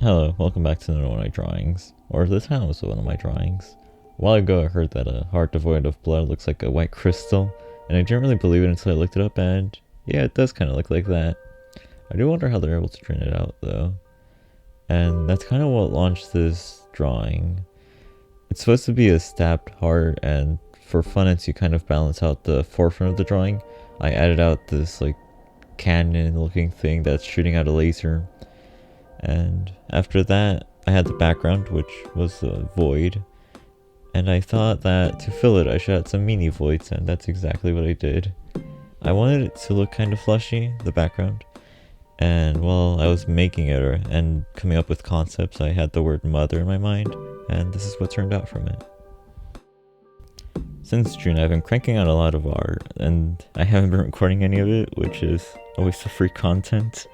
Hello, welcome back to another one of my drawings. Or this time it was one of my drawings. A while ago I heard that a heart devoid of blood looks like a white crystal, and I didn't really believe it until I looked it up, and yeah, it does kind of look like that. I do wonder how they're able to turn it out though. And that's kind of what launched this drawing. It's supposed to be a stabbed heart, and for fun to kind of balance out the forefront of the drawing, I added out this like cannon looking thing that's shooting out a laser. And after that, I had the background, which was a void. And I thought that to fill it, I should add some mini voids, and that's exactly what I did. I wanted it to look kind of fleshy, the background. And while I was making it and coming up with concepts, I had the word mother in my mind, and this is what turned out from it. Since June, I've been cranking out a lot of art, and I haven't been recording any of it, which is a waste of free content.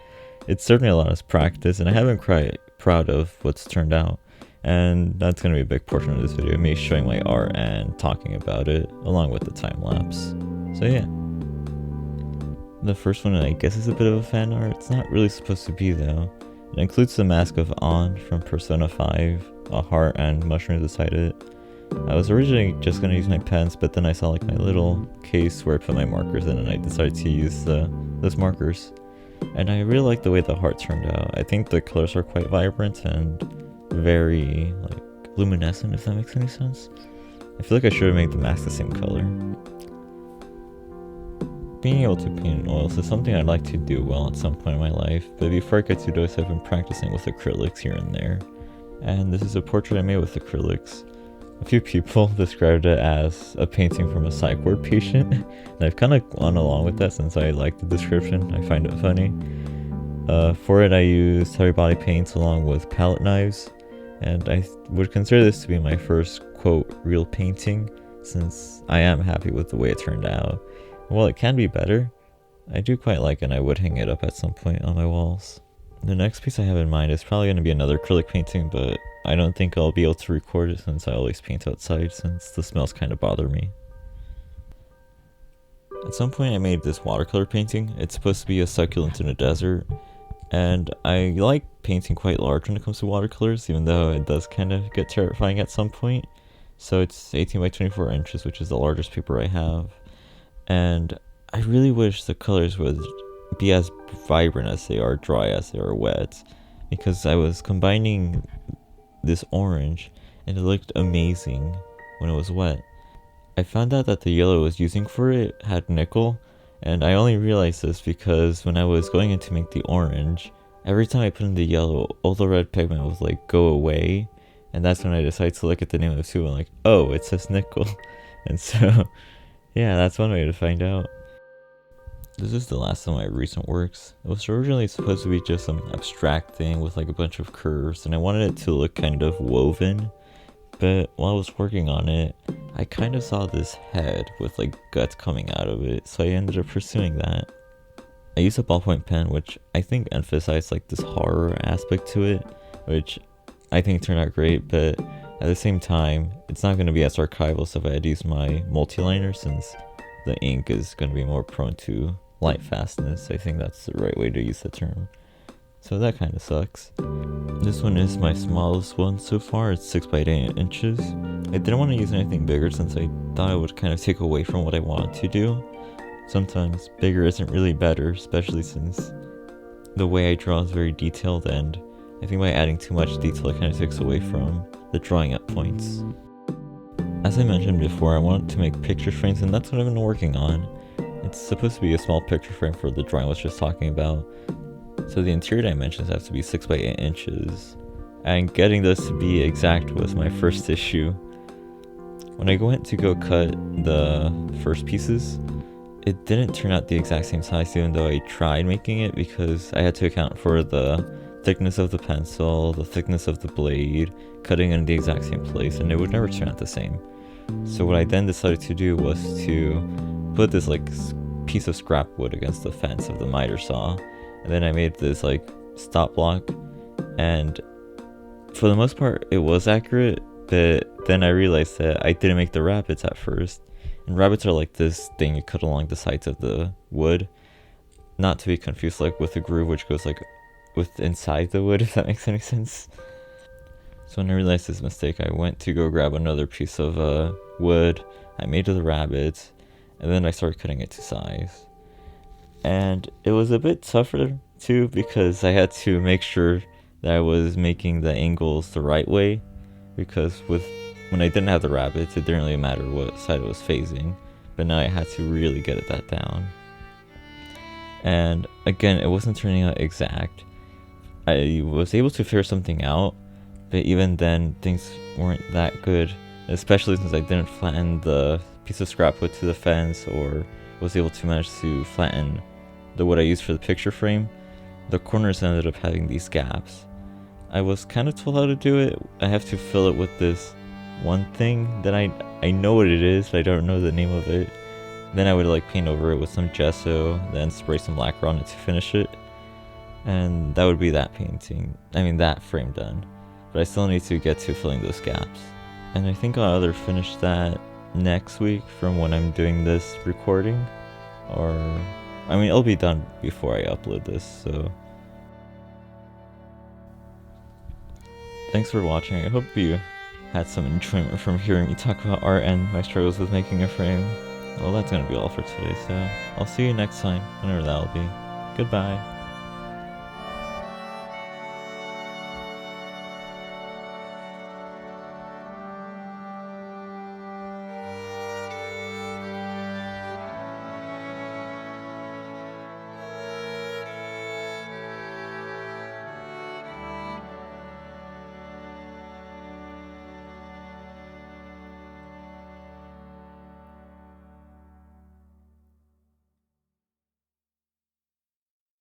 It's certainly a lot of practice, and I haven't quite proud of what's turned out. And that's going to be a big portion of this video, me showing my art and talking about it, along with the time lapse. So yeah. The first one I guess is a bit of a fan art. It's not really supposed to be though. It includes the mask of On from Persona 5, a heart and mushrooms beside it. I was originally just going to use my pens, but then I saw like my little case where I put my markers in, and I decided to use those markers. And I really like the way the heart turned out. I think the colors are quite vibrant and very like luminescent, if that makes any sense. I feel like I should have made the mask the same color. Being able to paint in oils is something I'd like to do well at some point in my life, but before I get to those, I've been practicing with acrylics here and there. And this is a portrait I made with acrylics. A few people described it as a painting from a psych ward patient, and I've kind of gone along with that since I like the description. I find it funny. For it, I used heavy body paints along with palette knives, and I would consider this to be my first, quote, real painting, since I am happy with the way it turned out. And while it can be better, I do quite like it, and I would hang it up at some point on my walls. The next piece I have in mind is probably going to be another acrylic painting, but I don't think I'll be able to record it since I always paint outside, since the smells kind of bother me. At some point I made this watercolor painting. It's supposed to be a succulent in a desert, and I like painting quite large when it comes to watercolors, even though it does kind of get terrifying at some point. So it's 18 by 24 inches, which is the largest paper I have. And I really wish the colors would be as vibrant as they are dry as they are wet, because I was combining this orange and it looked amazing when it was wet. I found out that the yellow I was using for it had nickel, and I only realized this because when I was going in to make the orange, every time I put in the yellow, all the red pigment would like go away, and that's when I decided to look at the name of the tube and like, oh, it says nickel. And so yeah, that's one way to find out. This is the last of my recent works. It was originally supposed to be just some abstract thing with like a bunch of curves, and I wanted it to look kind of woven, but while I was working on it, I kind of saw this head with like guts coming out of it, so I ended up pursuing that. I used a ballpoint pen, which I think emphasized like this horror aspect to it, which I think turned out great, but at the same time, it's not going to be as archival as if I had used my multi-liner, since the ink is going to be more prone to light fastness. I think that's the right way to use the term. So that kind of sucks. This one is my smallest one so far. It's 6 by 8 inches. I didn't want to use anything bigger since I thought it would kind of take away from what I wanted to do. Sometimes bigger isn't really better, especially since the way I draw is very detailed, and I think by adding too much detail it kind of takes away from the drawing at points. As I mentioned before, I wanted to make picture frames, and that's what I've been working on. It's supposed to be a small picture frame for the drawing I was just talking about, so the interior dimensions have to be 6 by 8 inches, and getting this to be exact was my first issue. When I went to go cut the first pieces, it didn't turn out the exact same size, even though I tried making it, because I had to account for the thickness of the pencil, the thickness of the blade, cutting in the exact same place, and it would never turn out the same. So what I then decided to do was to put this like piece of scrap wood against the fence of the miter saw, and then I made this like stop block, and for the most part it was accurate, but then I realized that I didn't make the rabbits at first, and rabbits are like this thing you cut along the sides of the wood, not to be confused like with the groove which goes like with inside the wood, if that makes any sense. So when I realized this mistake, I went to go grab another piece of wood. I made the rabbits, and then I started cutting it to size. And it was a bit tougher too, because I had to make sure that I was making the angles the right way, because when I didn't have the rabbits, it didn't really matter what side it was facing, but now I had to really get that down. And again, it wasn't turning out exact. I was able to figure something out, but even then, things weren't that good, especially since I didn't flatten the piece of scrap wood to the fence, or was able to manage to flatten the wood I used for the picture frame. The corners ended up having these gaps. I was kind of told how to do it. I have to fill it with this one thing that I know what it is, but I don't know the name of it. Then I would like paint over it with some gesso, then spray some lacquer on it to finish it. And that would be that that frame done. But I still need to get to filling those gaps. And I think I'll either finish that next week from when I'm doing this recording, or it'll be done before I upload this, so thanks for watching. I hope you had some enjoyment from hearing me talk about art and my struggles with making a frame. Well, that's gonna be all for today, so I'll see you next time, whenever that'll be. Goodbye.